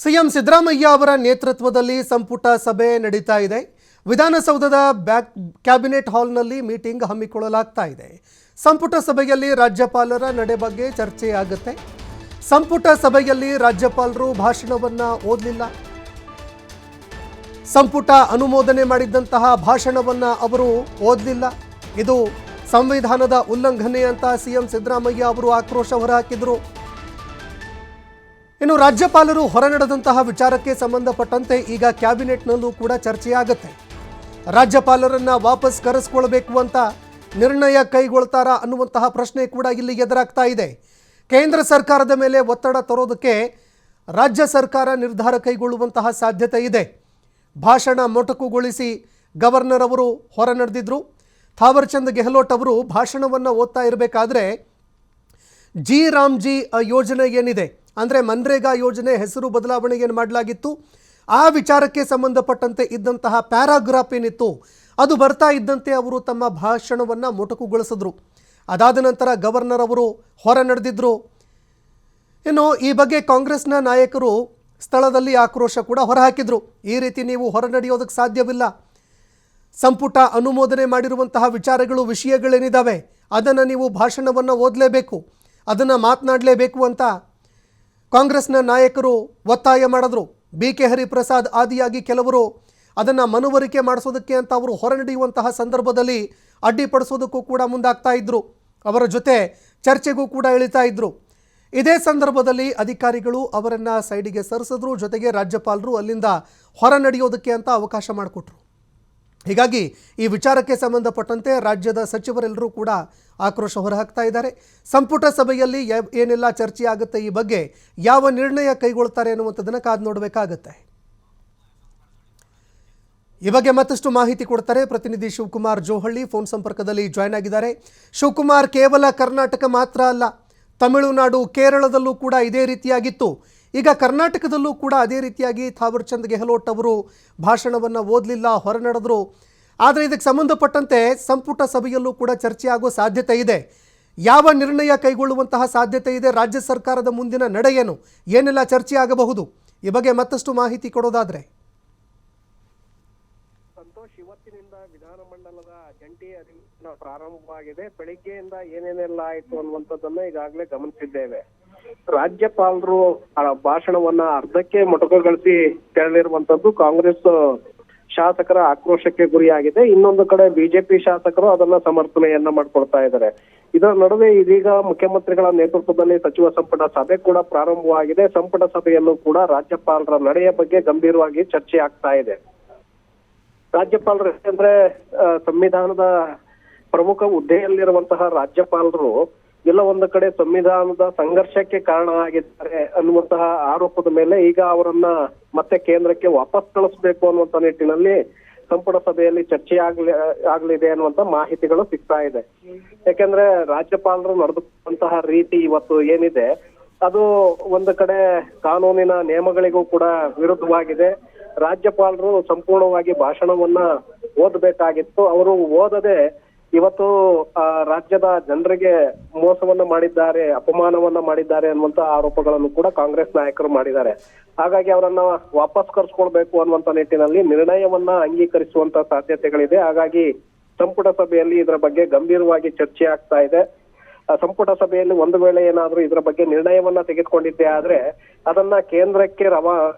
CM Siddaramaiah ಅವರ ನೇತೃತ್ವದಲ್ಲಿ ಸಂಪುಟ ಸಭೆ ನಡೀತಾ ಇದೆ. ವಿಧಾನಸೌಧದ ಕ್ಯಾಬಿನೆಟ್ ಹಾಲ್ನಲ್ಲಿ ಮೀಟಿಂಗ್ ಹಮ್ಮಿಕೊಳ್ಳಲಾಗ್ತಾ ಇದೆ. ಸಂಪುಟ ಸಭೆಯಲ್ಲಿ ರಾಜ್ಯಪಾಲರ ನಡೆ ಬಗ್ಗೆ ಚರ್ಚೆ ಆಗುತ್ತೆ. ಸಂಪುಟ ಸಭೆಯಲ್ಲಿ ರಾಜ್ಯಪಾಲರು ಭಾಷಣವನ್ನ ಓದಲಿಲ್ಲ. ಸಂಪುಟ ಅನುಮೋದನೆ ಮಾಡಿದಂತಹ ಭಾಷಣವನ್ನ ಅವರು ಓದಲಿಲ್ಲ. ಇದು ಸಂವಿಧಾನದ ಉಲ್ಲಂಘನೆ ಅಂತ ಸಿಎಂ ಸಿದ್ದರಾಮಯ್ಯ ಅವರು ಆಕ್ರೋಶ ಹೊರಹಾಕಿದರು. ಇನ್ನು ರಾಜ್ಯಪಾಲರು ಹೊರನಡೆದಂತಹ ವಿಚಾರಕ್ಕೆ ಸಂಬಂಧಪಟ್ಟಂತೆ ಈಗ ಕ್ಯಾಬಿನೆಟ್ನಲ್ಲೂ ಕೂಡ ಚರ್ಚೆಯಾಗುತ್ತೆ. ರಾಜ್ಯಪಾಲರನ್ನ ವಾಪಸ್ ಕರೆಸಿಕೊಳ್ಳಬೇಕು ಅಂತ ನಿರ್ಣಯ ಕೈಗೊಳ್ತಾರಾ ಅನ್ನುವಂತಹ ಪ್ರಶ್ನೆ ಕೂಡ ಇಲ್ಲಿ ಎದುರಾಗ್ತಾ ಇದೆ. ಕೇಂದ್ರ ಸರ್ಕಾರದ ಮೇಲೆ ಒತ್ತಡ ತರೋದಕ್ಕೆ ರಾಜ್ಯ ಸರ್ಕಾರ ನಿರ್ಧಾರ ಕೈಗೊಳ್ಳುವಂತಹ ಸಾಧ್ಯತೆ ಇದೆ. ಭಾಷಣ ಮೊಟಕುಗೊಳಿಸಿ ಗವರ್ನರ್ ಅವರು ಹೊರನಡೆದಿದ್ರು. ಥಾವರ್ ಚಂದ್ ಗೆಹ್ಲೋಟ್ ಅವರು ಭಾಷಣವನ್ನು ಓದ್ತಾ ಇರಬೇಕಾದ್ರೆ ಜಿ ರಾಮ್ಜಿ ಯೋಜನೆ ಏನಿದೆ ಅಂದರೆ ಮನ್ರೇಗಾ ಯೋಜನೆ ಹೆಸರು ಬದಲಾವಣೆ ಏನು ಮಾಡಲಾಗಿತ್ತು ಆ ವಿಚಾರಕ್ಕೆ ಸಂಬಂಧಪಟ್ಟಂತೆ ಇದ್ದಂತಹ ಪ್ಯಾರಾಗ್ರಾಫ್ ಏನಿತ್ತು ಅದು ಬರ್ತಾ ಇದ್ದಂತೆ ಅವರು ತಮ್ಮ ಭಾಷಣವನ್ನು ಮೊಟಕುಗೊಳಿಸಿದ್ರು. ಅದಾದ ನಂತರ ಗವರ್ನರ್ ಅವರು ಹೊರ ನಡೆದಿದ್ರು. ಇನ್ನು ಈ ಬಗ್ಗೆ ಕಾಂಗ್ರೆಸ್ನ ನಾಯಕರು ಸ್ಥಳದಲ್ಲಿ ಆಕ್ರೋಶ ಕೂಡ ಹೊರಹಾಕಿದ್ರು. ಈ ರೀತಿ ನೀವು ಹೊರ ನಡೆಯೋದಕ್ಕೆ ಸಾಧ್ಯವಿಲ್ಲ. ಸಂಪುಟ ಅನುಮೋದನೆ ಮಾಡಿರುವಂತಹ ವಿಷಯಗಳೇನಿದ್ದಾವೆ ಅದನ್ನು ನೀವು ಭಾಷಣವನ್ನು ಓದಲೇಬೇಕು, ಅದನ್ನು ಮಾತನಾಡಲೇಬೇಕು ಅಂತ ಕಾಂಗ್ರೆಸ್ನ ನಾಯಕರು ಒತ್ತಾಯ ಮಾಡಿದ್ರು. BK ಹರಿಪ್ರಸಾದ್ ಆದಿಯಾಗಿ ಕೆಲವರು ಅದನ್ನು ಮನವರಿಕೆ ಮಾಡಿಸೋದಕ್ಕೆ ಅಂತ ಅವರು ಹೊರನಡೆಯುವಂತಹ ಸಂದರ್ಭದಲ್ಲಿ ಅಡ್ಡಿಪಡಿಸೋದಕ್ಕೂ ಕೂಡ ಮುಂದಾಗ್ತಾ ಇದ್ರು. ಅವರ ಜೊತೆ ಚರ್ಚೆಗೂ ಕೂಡ ಇಳಿತಾ ಇದ್ರು. ಇದೇ ಸಂದರ್ಭದಲ್ಲಿ ಅಧಿಕಾರಿಗಳು ಅವರನ್ನು ಸೈಡಿಗೆ ಸರಿಸಿದ್ರು. ಜೊತೆಗೆ ರಾಜ್ಯಪಾಲರು ಅಲ್ಲಿಂದ ಹೊರ ನಡೆಯೋದಕ್ಕೆ ಅಂತ ಅವಕಾಶ ಮಾಡಿಕೊಟ್ರು. ಹೀಗಾಗಿ ಈ ವಿಚಾರಕ್ಕೆ ಸಂಬಂಧಪಟ್ಟಂತೆ ರಾಜ್ಯದ ಸಚಿವರೆಲ್ಲರೂ ಕೂಡ ಆಕ್ರೋಶ ಹೊರಹಾಕ್ತಾ ಇದ್ದಾರೆ. ಸಂಪುಟ ಸಭೆಯಲ್ಲಿ ಏನೆಲ್ಲ ಚರ್ಚೆ ಆಗುತ್ತೆ, ಈ ಬಗ್ಗೆ ಯಾವ ನಿರ್ಣಯ ಕೈಗೊಳ್ತಾರೆ ಅನ್ನುವಂಥದ್ದನ್ನು ಕಾದು ನೋಡಬೇಕಾಗತ್ತೆ. ಈ ಬಗ್ಗೆ ಮತ್ತಷ್ಟು ಮಾಹಿತಿ ಕೊಡ್ತಾರೆ ಪ್ರತಿನಿಧಿ ಶಿವಕುಮಾರ್ ಜೋಹಳ್ಳಿ, ಫೋನ್ ಸಂಪರ್ಕದಲ್ಲಿ ಜಾಯ್ನ್ ಆಗಿದ್ದಾರೆ. ಶಿವಕುಮಾರ್, ಕೇವಲ ಕರ್ನಾಟಕ ಮಾತ್ರ ಅಲ್ಲ, ತಮಿಳುನಾಡು, ಕೇರಳದಲ್ಲೂ ಕೂಡ ಇದೇ ರೀತಿಯಾಗಿತ್ತು. ಈಗ ಕರ್ನಾಟಕದಲ್ಲೂ ಕೂಡ ಅದೇ ರೀತಿಯಾಗಿ ಥಾವರ್ ಚಂದ್ ಗೆಹ್ಲೋಟ್ ಅವರು ಭಾಷಣವನ್ನು ಓದಲಿಲ್ಲ, ಹೊರನಡೆದ್ರು. ಆದರೆ ಇದಕ್ಕೆ ಸಂಬಂಧಪಟ್ಟಂತೆ ಸಂಪುಟ ಸಭೆಯಲ್ಲೂ ಕೂಡ ಚರ್ಚೆ ಆಗೋ ಸಾಧ್ಯತೆ ಇದೆ. ಯಾವ ನಿರ್ಣಯ ಕೈಗೊಳ್ಳುವಂತಹ ಸಾಧ್ಯತೆ ಇದೆ, ರಾಜ್ಯ ಸರ್ಕಾರದ ಮುಂದಿನ ನಡೆ ಏನು, ಏನೆಲ್ಲ ಚರ್ಚೆ ಆಗಬಹುದು, ಈ ಬಗ್ಗೆ ಮತ್ತಷ್ಟು ಮಾಹಿತಿ ಕೊಡೋದಾದ್ರೆ. ಸಂತೋಷ್, ಇವತ್ತಿನಿಂದ ವಿಧಾನಮಂಡಲದ ಜಂಟಿ ಅಧಿವೇಶನ ಪ್ರಾರಂಭವಾಗಿದೆ. ಬೆಳಿಗ್ಗೆಯಿಂದ ಏನೇನೆಲ್ಲ ಆಯ್ತು ಅನ್ನುವಂಥದ್ದನ್ನ ಈಗಾಗಲೇ ಗಮನಿಸಿದ್ದೇವೆ. ರಾಜ್ಯಪಾಲರು ಭಾಷಣವನ್ನ ಅರ್ಧಕ್ಕೆ ಮೊಟಕುಗೊಳಿಸಿ ತೆರಳಿರುವಂತದ್ದು ಕಾಂಗ್ರೆಸ್ ಶಾಸಕರ ಆಕ್ರೋಶಕ್ಕೆ ಗುರಿಯಾಗಿದೆ. ಇನ್ನೊಂದು ಕಡೆ ಬಿಜೆಪಿ ಶಾಸಕರು ಅದನ್ನ ಸಮರ್ಥನೆಯನ್ನ ಮಾಡ್ಕೊಳ್ತಾ ಇದ್ದಾರೆ. ಇದರ ನಡುವೆ ಇದೀಗ ಮುಖ್ಯಮಂತ್ರಿಗಳ ನೇತೃತ್ವದಲ್ಲಿ ಸಚಿವ ಸಂಪುಟ ಸಭೆ ಕೂಡ ಪ್ರಾರಂಭವಾಗಿದೆ. ಸಂಪುಟ ಸಭೆಯಲ್ಲೂ ಕೂಡ ರಾಜ್ಯಪಾಲರ ನಡೆಯ ಬಗ್ಗೆ ಗಂಭೀರವಾಗಿ ಚರ್ಚೆ ಆಗ್ತಾ ಇದೆ. ರಾಜ್ಯಪಾಲರು ಅಂದ್ರೆ ಸಂವಿಧಾನದ ಪ್ರಮುಖ ಹುದ್ದೆಯಲ್ಲಿರುವಂತಹ ರಾಜ್ಯಪಾಲರು ಎಲ್ಲ ಒಂದು ಕಡೆ ಸಂವಿಧಾನದ ಸಂಘರ್ಷಕ್ಕೆ ಕಾರಣ ಆಗಿದ್ದಾರೆ ಅನ್ನುವಂತಹ ಆರೋಪದ ಮೇಲೆ ಈಗ ಅವರನ್ನ ಮತ್ತೆ ಕೇಂದ್ರಕ್ಕೆ ವಾಪಸ್ ಕಳಿಸ್ಬೇಕು ಅನ್ನುವಂತ ನಿಟ್ಟಿನಲ್ಲಿ ಸಂಪುಟ ಸಭೆಯಲ್ಲಿ ಚರ್ಚೆ ಆಗ್ಲಿದೆ ಅನ್ನುವಂತ ಮಾಹಿತಿಗಳು ಸಿಗ್ತಾ ಇದೆ. ಯಾಕೆಂದ್ರೆ ರಾಜ್ಯಪಾಲರು ನಡೆದುಕೊಂಡಂತಹ ರೀತಿ ಇವತ್ತು ಏನಿದೆ ಅದು ಒಂದು ಕಡೆ ಕಾನೂನಿನ ನಿಯಮಗಳಿಗೂ ಕೂಡ ವಿರುದ್ಧವಾಗಿದೆ. ರಾಜ್ಯಪಾಲರು ಸಂಪೂರ್ಣವಾಗಿ ಭಾಷಣವನ್ನ ಓದಬೇಕಾಗಿತ್ತು. ಅವರು ಓದದೆ ಇವತ್ತು ರಾಜ್ಯದ ಜನರಿಗೆ ಮೋಸವನ್ನ ಮಾಡಿದ್ದಾರೆ, ಅಪಮಾನವನ್ನ ಮಾಡಿದ್ದಾರೆ ಅನ್ನುವಂತ ಆರೋಪಗಳನ್ನು ಕೂಡ ಕಾಂಗ್ರೆಸ್ ನಾಯಕರು ಮಾಡಿದ್ದಾರೆ. ಹಾಗಾಗಿ ಅವರನ್ನ ವಾಪಸ್ ಕರ್ಸ್ಕೊಳ್ಬೇಕು ಅನ್ನುವಂತ ನಿಟ್ಟಿನಲ್ಲಿ ನಿರ್ಣಯವನ್ನ ಅಂಗೀಕರಿಸುವಂತ ಸಾಧ್ಯತೆಗಳಿದೆ. ಹಾಗಾಗಿ ಸಂಪುಟ ಸಭೆಯಲ್ಲಿ ಇದರ ಬಗ್ಗೆ ಗಂಭೀರವಾಗಿ ಚರ್ಚೆ ಆಗ್ತಾ ಇದೆ. ಸಂಪುಟ ಸಭೆಯಲ್ಲಿ ಒಂದು ವೇಳೆ ಏನಾದ್ರೂ ಇದರ ಬಗ್ಗೆ ನಿರ್ಣಯವನ್ನ ತೆಗೆದುಕೊಂಡಿದ್ದೆ ಆದ್ರೆ ಅದನ್ನ ಕೇಂದ್ರಕ್ಕೆ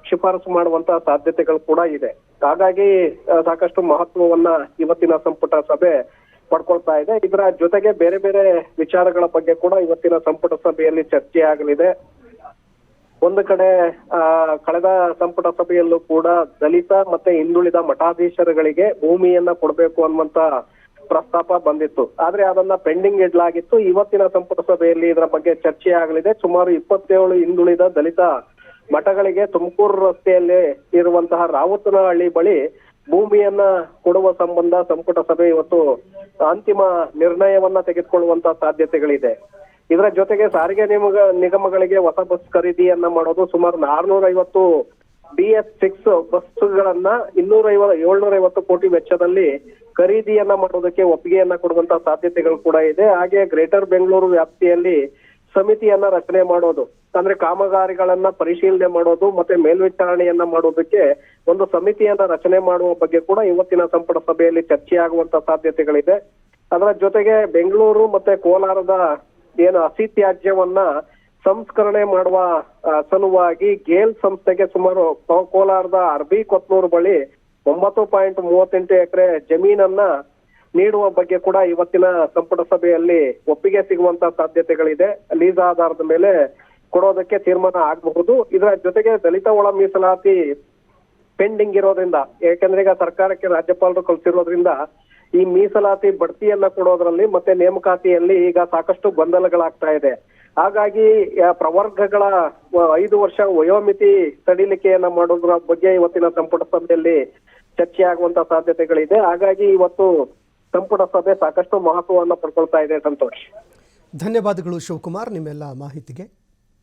ಶಿಫಾರಸು ಮಾಡುವಂತ ಸಾಧ್ಯತೆಗಳು ಕೂಡ ಇದೆ. ಹಾಗಾಗಿ ಸಾಕಷ್ಟು ಮಹತ್ವವನ್ನ ಇವತ್ತಿನ ಸಂಪುಟ ಸಭೆ ಪಡ್ಕೊಳ್ತಾ ಇದೆ. ಇದರ ಜೊತೆಗೆ ಬೇರೆ ಬೇರೆ ವಿಚಾರಗಳ ಬಗ್ಗೆ ಕೂಡ ಇವತ್ತಿನ ಸಂಪುಟ ಸಭೆಯಲ್ಲಿ ಚರ್ಚೆ ಆಗಲಿದೆ. ಒಂದು ಕಡೆ ಕಳೆದ ಸಂಪುಟ ಸಭೆಯಲ್ಲೂ ಕೂಡ ದಲಿತ ಮತ್ತೆ ಹಿಂದುಳಿದ ಮಠಾಧೀಶರುಗಳಿಗೆ ಭೂಮಿಯನ್ನ ಕೊಡಬೇಕು ಅನ್ನುವಂತ ಪ್ರಸ್ತಾಪ ಬಂದಿತ್ತು. ಆದ್ರೆ ಅದನ್ನ ಪೆಂಡಿಂಗ್ ಇಡಲಾಗಿತ್ತು. ಇವತ್ತಿನ ಸಂಪುಟ ಸಭೆಯಲ್ಲಿ ಇದರ ಬಗ್ಗೆ ಚರ್ಚೆ ಆಗಲಿದೆ. ಸುಮಾರು 27 ಹಿಂದುಳಿದ ದಲಿತ ಮಠಗಳಿಗೆ ತುಮಕೂರು ರಸ್ತೆಯಲ್ಲಿ ಇರುವಂತಹ ರಾವತನಹಳ್ಳಿ ಬಳಿ ಭೂಮಿಯನ್ನ ಕೊಡುವ ಸಂಬಂಧ ಸಂಪುಟ ಸಭೆ ಇವತ್ತು ಅಂತಿಮ ನಿರ್ಣಯವನ್ನ ತೆಗೆದುಕೊಳ್ಳುವಂತ ಸಾಧ್ಯತೆಗಳಿದೆ. ಇದರ ಜೊತೆಗೆ ಸಾರಿಗೆ ನಿಗಮಗಳಿಗೆ ಹೊಸ ಬಸ್ ಖರೀದಿಯನ್ನ ಮಾಡೋದು, ಸುಮಾರು 450 BS6 ಬಸ್ಗಳನ್ನ 750 ಕೋಟಿ ವೆಚ್ಚದಲ್ಲಿ ಖರೀದಿಯನ್ನ ಮಾಡೋದಕ್ಕೆ ಒಪ್ಪಿಗೆಯನ್ನ ಕೊಡುವಂತ ಸಾಧ್ಯತೆಗಳು ಕೂಡ ಇದೆ. ಹಾಗೆ ಗ್ರೇಟರ್ ಬೆಂಗಳೂರು ವ್ಯಾಪ್ತಿಯಲ್ಲಿ ಸಮಿತಿಯನ್ನ ರಚನೆ ಮಾಡೋದು, ಅಂದ್ರೆ ಕಾಮಗಾರಿಗಳನ್ನ ಪರಿಶೀಲನೆ ಮಾಡೋದು ಮತ್ತೆ ಮೇಲ್ವಿಚಾರಣೆಯನ್ನ ಮಾಡೋದಕ್ಕೆ ಒಂದು ಸಮಿತಿಯನ್ನ ರಚನೆ ಮಾಡುವ ಬಗ್ಗೆ ಕೂಡ ಇವತ್ತಿನ ಸಂಪುಟ ಸಭೆಯಲ್ಲಿ ಚರ್ಚೆಯಾಗುವಂತ ಸಾಧ್ಯತೆಗಳಿದೆ. ಅದರ ಜೊತೆಗೆ ಬೆಂಗಳೂರು ಮತ್ತೆ ಕೋಲಾರದ ಏನು ಹಸಿ ತ್ಯಾಜ್ಯವನ್ನ ಸಂಸ್ಕರಣೆ ಮಾಡುವ ಸಲುವಾಗಿ ಗೇಲ್ ಸಂಸ್ಥೆಗೆ ಸುಮಾರು ಕೋಲಾರದ ಅರ್ಬಿ ಕೊತ್ನೂರು ಬಳಿ 9.38 ಎಕರೆ ಜಮೀನನ್ನ ನೀಡುವ ಬಗ್ಗೆ ಕೂಡ ಇವತ್ತಿನ ಸಂಪುಟ ಸಭೆಯಲ್ಲಿ ಒಪ್ಪಿಗೆ ಸಿಗುವಂತ ಸಾಧ್ಯತೆಗಳಿದೆ. ಲೀಸ್ ಆಧಾರದ ಮೇಲೆ ಕೊಡೋದಕ್ಕೆ ತೀರ್ಮಾನ ಆಗಬಹುದು. ಇದರ ಜೊತೆಗೆ ದಲಿತ ಒಳ ಮೀಸಲಾತಿ ಪೆಂಡಿಂಗ್ ಇರೋದ್ರಿಂದ, ಯಾಕಂದ್ರೆ ಈಗ ಸರ್ಕಾರಕ್ಕೆ ರಾಜ್ಯಪಾಲರು ಕಳಿಸಿರೋದ್ರಿಂದ ಈ ಮೀಸಲಾತಿ ಬಡ್ತಿಯನ್ನ ಕೊಡೋದ್ರಲ್ಲಿ ಮತ್ತೆ ನೇಮಕಾತಿಯಲ್ಲಿ ಈಗ ಸಾಕಷ್ಟು ಗೊಂದಲಗಳಾಗ್ತಾ ಇದೆ. ಹಾಗಾಗಿ ಪ್ರವರ್ಗಗಳ 5 ವರ್ಷ ವಯೋಮಿತಿ ಸಡಿಲಿಕೆಯನ್ನ ಮಾಡೋದ್ರ ಬಗ್ಗೆ ಇವತ್ತಿನ ಸಂಪುಟ ಸಭೆಯಲ್ಲಿ ಚರ್ಚೆ ಆಗುವಂತ ಸಾಧ್ಯತೆಗಳಿದೆ. ಹಾಗಾಗಿ ಇವತ್ತು ಸಂಪುಟ ಸಭೆ ಸಾಕಷ್ಟು ಮಹತ್ವವನ್ನು ಪಡ್ಕೊಳ್ತಾ ಇದೆ. ಸಂತೋಷ್, ಧನ್ಯವಾದಗಳು ಶಿವಕುಮಾರ್ ನಿಮ್ಮೆಲ್ಲ ಮಾಹಿತಿಗೆ.